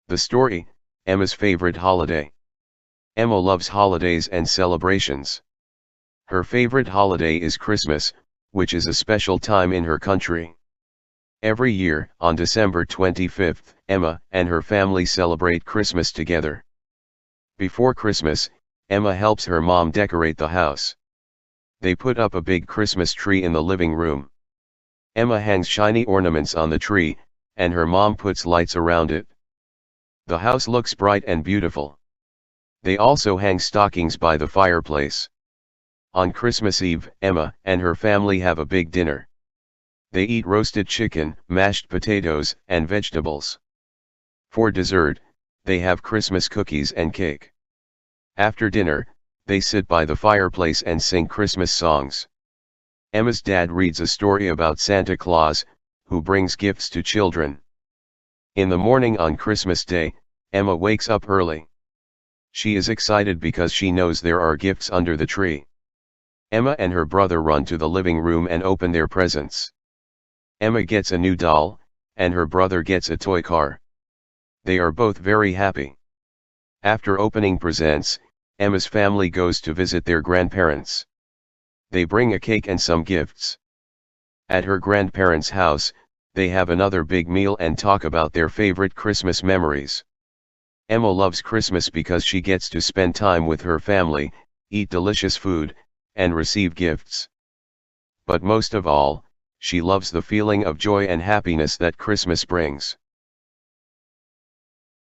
The story, Emma's favorite holiday. Emma loves holidays and celebrations. Her favorite holiday is Christmas, which is a special time in her country. Every year, on December 25th, Emma and her family celebrate Christmas together. Before Christmas, Emma helps her mom decorate the house. They put up a big Christmas tree in the living room. Emma hangs shiny ornaments on the tree, and her mom puts lights around it. The house looks bright and beautiful. They also hang stockings by the fireplace. On Christmas Eve, Emma and her family have a big dinner. They eat roasted chicken, mashed potatoes, and vegetables. For dessert, they have Christmas cookies and cake. After dinner, they sit by the fireplace and sing Christmas songs. Emma's dad reads a story about Santa Claus, who brings gifts to children. In the morning on Christmas Day, Emma wakes up early. She is excited because she knows there are gifts under the tree. Emma and her brother run to the living room and open their presents. Emma gets a new doll, and her brother gets a toy car. They are both very happy. After opening presents, Emma's family goes to visit their grandparents. They bring a cake and some gifts. At her grandparents' house, they have another big meal and talk about their favorite Christmas memories. Emma loves Christmas because she gets to spend time with her family, eat delicious food, and receive gifts. But most of all, she loves the feeling of joy and happiness that Christmas brings.